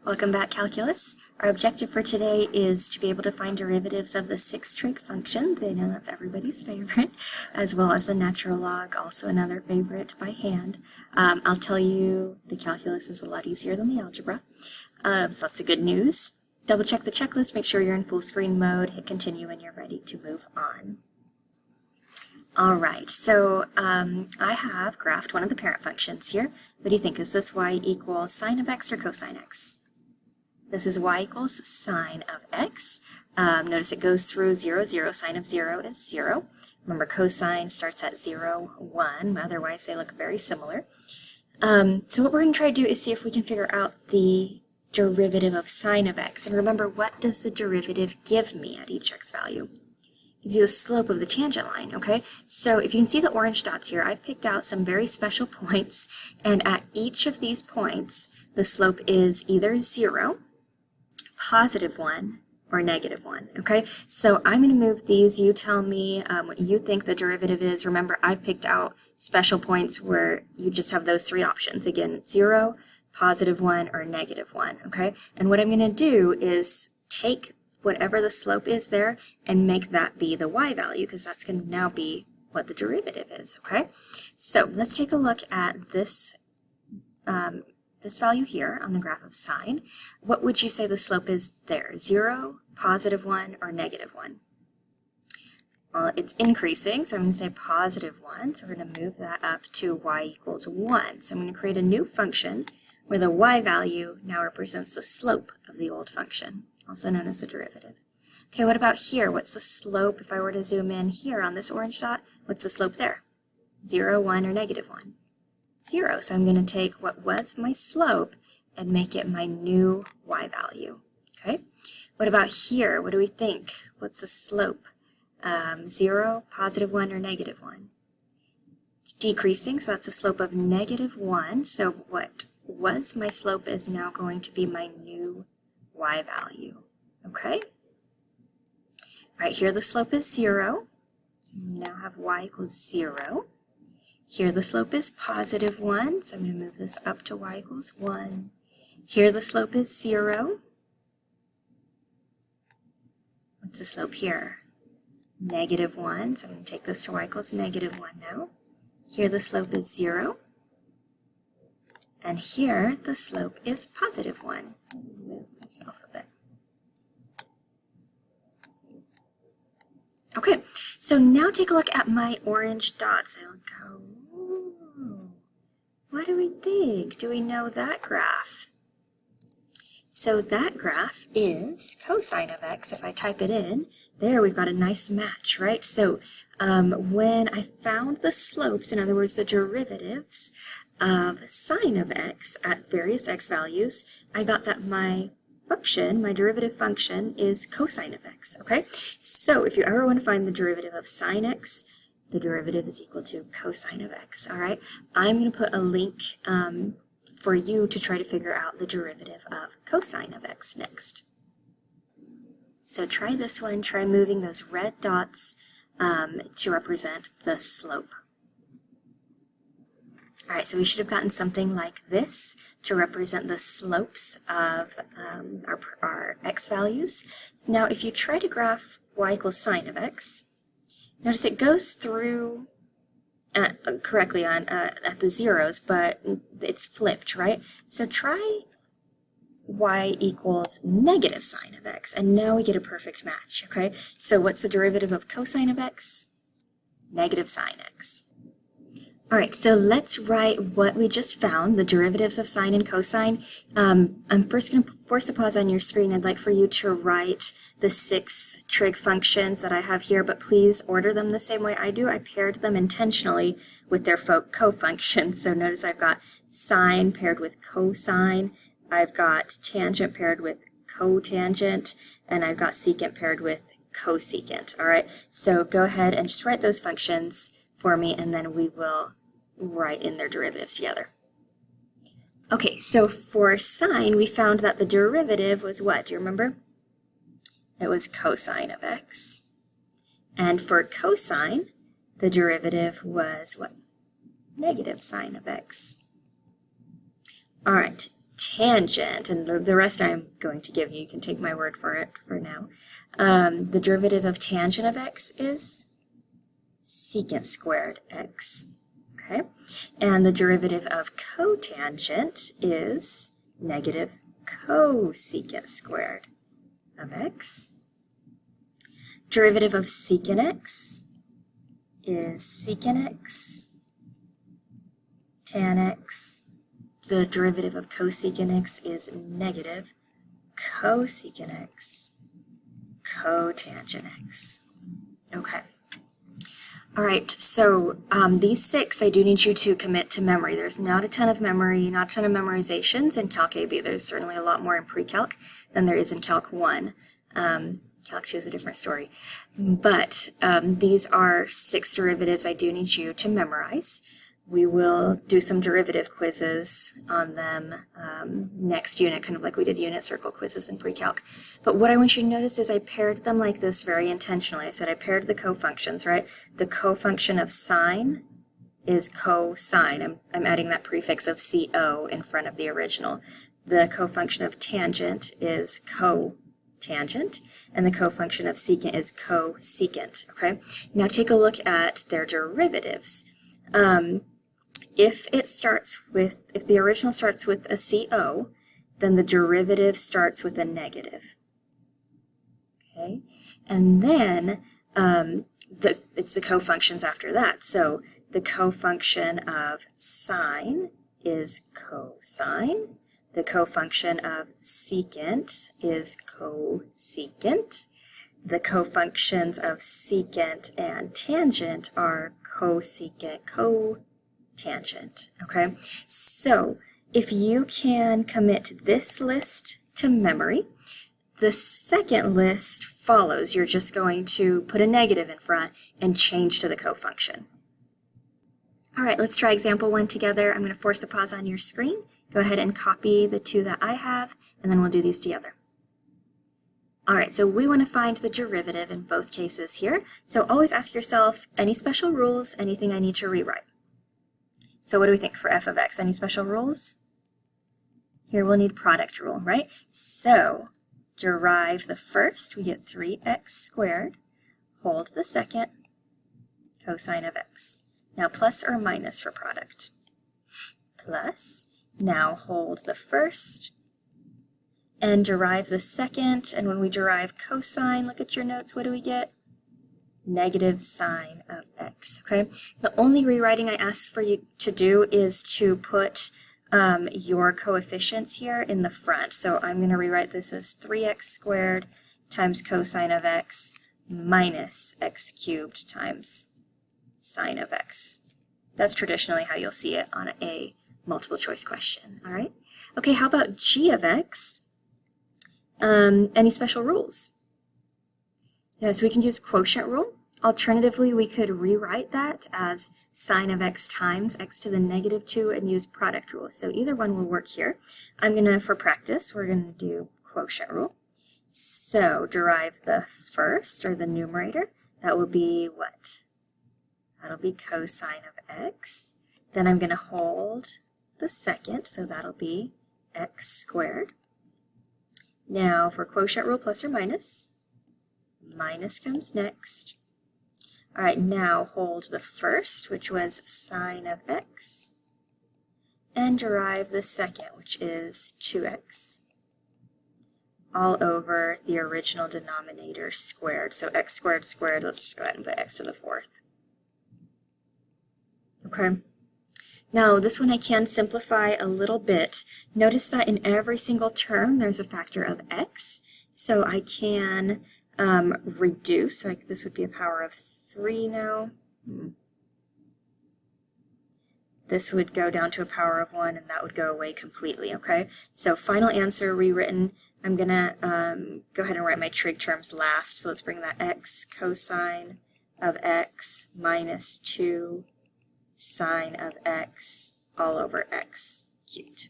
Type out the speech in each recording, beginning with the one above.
Welcome back, Calculus. Our objective for today is to be able to find derivatives of the 6 trig functions. I know that's everybody's favorite, as well as the natural log, also another favorite by hand. I'll tell you the calculus is a lot easier than the algebra, so that's a good news. Double check the checklist, make sure you're in full screen mode, hit continue when you're ready to move on. Alright, so I have graphed one of the parent functions here. What do you think? Is this y equals sine of x or cosine x? This is y equals sine of x. Notice it goes through 0, 0. Sine of 0 is 0. Remember, cosine starts at 0, 1. Otherwise, they look very similar. So what we're going to try to do is see if we can figure out the derivative of sine of x. And remember, what does the derivative give me at each x value? It gives you the slope of the tangent line, okay? So if you can see the orange dots here, I've picked out some very special points, and at each of these points, the slope is either 0, positive 1, or negative 1, okay? So I'm going to move these. You tell me what you think the derivative is. Remember, I've picked out special points where you just have those three options. Again, 0, positive 1, or negative 1, okay? And what I'm going to do is take whatever the slope is there and make that be the y value, because that's going to now be what the derivative is, okay? So let's take a look at this this value here on the graph of sine. What would you say the slope is there? 0, positive 1, or negative 1? Well, it's increasing, so I'm going to say positive 1. So we're going to move that up to y equals 1. So I'm going to create a new function where the y value now represents the slope of the old function, also known as the derivative. Okay, what about here? What's the slope? If I were to zoom in here on this orange dot, what's the slope there? 0, 1, or negative 1? 0. So I'm going to take what was my slope and make it my new y value. Okay. What about here? What do we think? What's the slope? 0, positive 1, or negative 1? It's decreasing, so that's a slope of negative 1. So what was my slope is now going to be my new y value. Okay. Right here the slope is 0. So we now have y equals 0. Here the slope is positive 1, so I'm going to move this up to y equals 1. Here the slope is 0. What's the slope here? Negative 1, so I'm going to take this to y equals negative 1 now. Here the slope is 0. And here the slope is positive 1. Move myself a bit. Okay, so now take a look at my orange dots. I'll go, ooh, what do we think? Do we know that graph? So that graph is cosine of x. If I type it in, there we've got a nice match, right? So when I found the slopes, in other words, the derivatives of sine of x at various x values, I got that my function, my derivative function, is cosine of x, okay? So if you ever want to find the derivative of sine x, the derivative is equal to cosine of x, all right? I'm going to put a link for you to try to figure out the derivative of cosine of x next. So try this one, try moving those red dots to represent the slope. All right, so we should have gotten something like this to represent the slopes of our x values. So now if you try to graph y equals sine of x, notice it goes through correctly on at the zeros, but it's flipped, right? So try y equals negative sine of x, and now we get a perfect match, okay? So what's the derivative of cosine of x? Negative sine x. All right, so let's write what we just found, the derivatives of sine and cosine. I'm first going to force a pause on your screen. I'd like for you to write the 6 trig functions that I have here, but please order them the same way I do. I paired them intentionally with their co-functions. So notice I've got sine paired with cosine, I've got tangent paired with cotangent, and I've got secant paired with cosecant. All right, so go ahead and just write those functions for me, and then we will write in their derivatives together. Okay, so for sine, we found that the derivative was what? Do you remember? It was cosine of x. And for cosine, the derivative was what? Negative sine of x. All right, tangent, and the rest I'm going to give you, you can take my word for it for now. The derivative of tangent of x is secant squared x, okay? And the derivative of cotangent is negative cosecant squared of x. Derivative of secant x is secant x tan x. The derivative of cosecant x is negative cosecant x cotangent x. Okay. All right, so these 6 I do need you to commit to memory. There's not a ton of memory, not a ton of memorizations in Calc AB. There's certainly a lot more in Pre-Calc than there is in Calc 1. Calc 2 is a different story. But these are 6 derivatives I do need you to memorize. We will do some derivative quizzes on them next unit, kind of like we did unit circle quizzes in Pre-Calc. But what I want you to notice is I paired them like this very intentionally. I said I paired the cofunctions, right? The cofunction of sine is cosine. I'm adding that prefix of CO in front of the original. The cofunction of tangent is cotangent, and the cofunction of secant is cosecant, okay? Now take a look at their derivatives. If the original starts with a CO, then the derivative starts with a negative. Okay? And then it's the cofunctions after that. So the cofunction of sine is cosine. The cofunction of secant is cosecant. The cofunctions of secant and tangent are cosecant, cotangent, okay? So if you can commit this list to memory, the second list follows. You're just going to put a negative in front and change to the cofunction. All right, let's try example 1 together. I'm going to force a pause on your screen. Go ahead and copy the 2 that I have, and then we'll do these together. All right, so we want to find the derivative in both cases here. So always ask yourself, any special rules, anything I need to rewrite? So what do we think for f of x? Any special rules? Here we'll need product rule, right? So derive the first, we get 3x squared, hold the second, cosine of x. Now plus or minus for product? Plus, now hold the first, and derive the second, and when we derive cosine, look at your notes, what do we get? Negative sine of x, okay? The only rewriting I ask for you to do is to put your coefficients here in the front. So I'm going to rewrite this as 3x squared times cosine of x minus x cubed times sine of x. That's traditionally how you'll see it on a multiple choice question, all right? Okay, how about g of x? Any special rules? Yeah, so we can use quotient rule. Alternatively, we could rewrite that as sine of x times x to the negative 2 and use product rule. So either one will work here. I'm going to, for practice, we're going to do quotient rule. So derive the first, or the numerator. That will be what? That'll be cosine of x. Then I'm going to hold the second, so that'll be x squared. Now for quotient rule, plus or minus. Minus comes next. All right, now hold the first, which was sine of x, and derive the second, which is 2x, all over the original denominator squared. So x squared squared, let's just go ahead and put x to the 4th. Okay. Now, this one I can simplify a little bit. Notice that in every single term, there's a factor of x. So I can reduce, like this would be a power of 3 now. This would go down to a power of 1, and that would go away completely, okay? So final answer rewritten. I'm going to go ahead and write my trig terms last. So let's bring that x cosine of x minus 2 sine of x all over x cubed.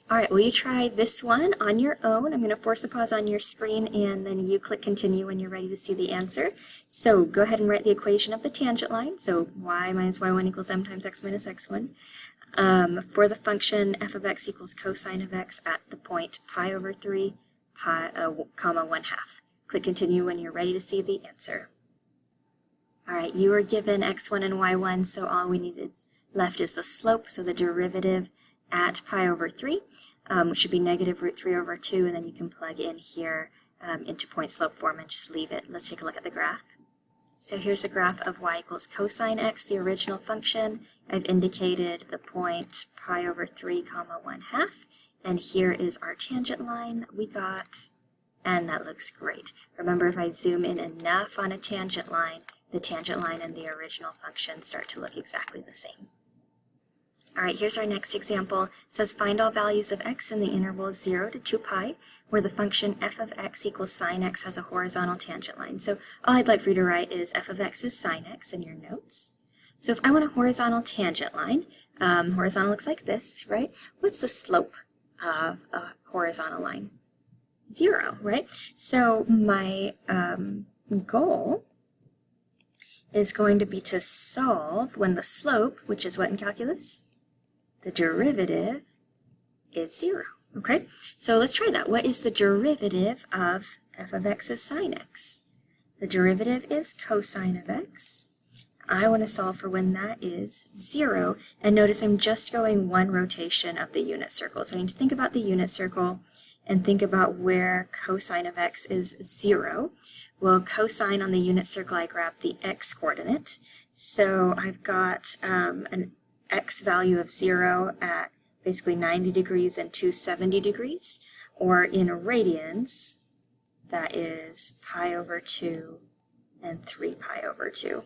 All right, will you try this one on your own? I'm going to force a pause on your screen, and then you click continue when you're ready to see the answer. So go ahead and write the equation of the tangent line. So y minus y1 equals m times x minus x1. For the function f of x equals cosine of x at the point pi over 3, comma 1/2. Click continue when you're ready to see the answer. All right, you are given x1 and y1, so all we need left is the slope, so the derivative at pi over 3, which should be negative root 3 over 2, and then you can plug in here into point slope form and just leave it. Let's take a look at the graph. So here's the graph of y equals cosine x, the original function. I've indicated the point pi over 3, comma 1/2, and here is our tangent line that we got, and that looks great. Remember, if I zoom in enough on a tangent line, the tangent line and the original function start to look exactly the same. All right, here's our next example. It says find all values of x in the interval 0 to 2 pi, where the function f of x equals sine x has a horizontal tangent line. So all I'd like for you to write is f of x is sine x in your notes. So if I want a horizontal tangent line, horizontal looks like this, right? What's the slope of a horizontal line? 0, right? So my goal is going to be to solve when the slope, which is what in calculus? The derivative is 0, okay? So let's try that. What is the derivative of f of x is sine x? The derivative is cosine of x. I want to solve for when that is 0, and notice I'm just going one rotation of the unit circle. So I need to think about the unit circle and think about where cosine of x is 0. Well, cosine on the unit circle, I grab the x coordinate. So I've got an x value of 0 at basically 90 degrees and 270 degrees, or in radians, that is pi over 2 and 3 pi over 2.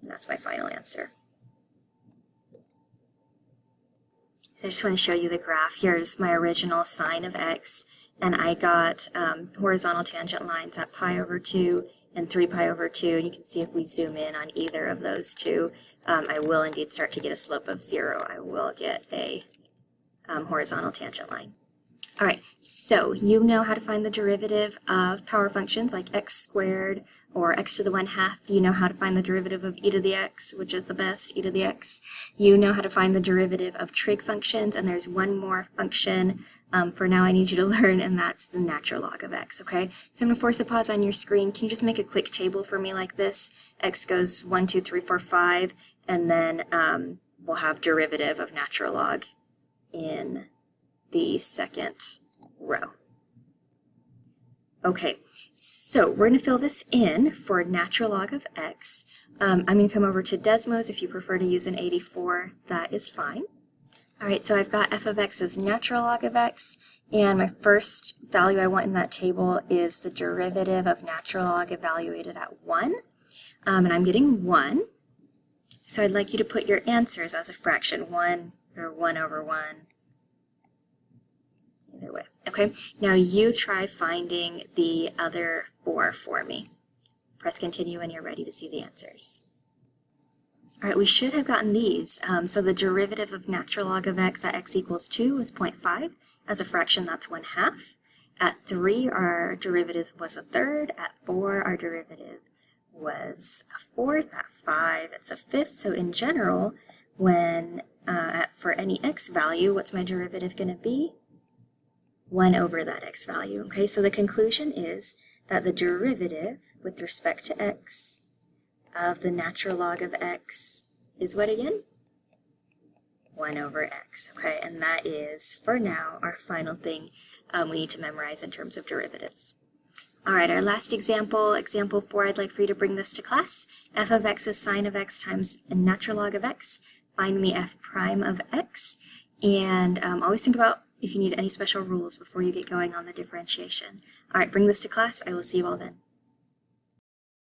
And that's my final answer. I just want to show you the graph. Here's my original sine of x, and I got horizontal tangent lines at pi over 2 and 3 pi over 2, and you can see if we zoom in on either of those two, I will indeed start to get a slope of 0. I will get a horizontal tangent line. All right, so you know how to find the derivative of power functions like x squared or x to the 1/2. You know how to find the derivative of e to the x, which is the best, e to the x. You know how to find the derivative of trig functions, and there's one more function for now I need you to learn, and that's the natural log of x, okay? So I'm going to force a pause on your screen. Can you just make a quick table for me like this? X goes 1, 2, 3, 4, 5, and then we'll have derivative of natural log in the second row. Okay, so we're going to fill this in for natural log of x. I'm going to come over to Desmos. If you prefer to use an 84, that is fine. All right, so I've got f of x as natural log of x, and my first value I want in that table is the derivative of natural log evaluated at 1, and I'm getting 1. So I'd like you to put your answers as a fraction, 1 or 1 over 1. Either way. Okay, now you try finding the other 4 for me. Press continue when you're ready to see the answers. All right, we should have gotten these. So the derivative of natural log of x at x equals 2 is 0.5. As a fraction, that's 1/2. At 3, our derivative was a third. At 4, our derivative was a fourth. At 5, it's a fifth. So in general, when for any x value, what's my derivative going to be? 1 over that x value. Okay, so the conclusion is that the derivative with respect to x of the natural log of x is what again? 1 over x. Okay, and that is, for now, our final thing we need to memorize in terms of derivatives. All right, our last example, example 4, I'd like for you to bring this to class. F of x is sine of x times a natural log of x. Find me f prime of x. And always think about if you need any special rules before you get going on the differentiation. All right, bring this to class. I will see you all then.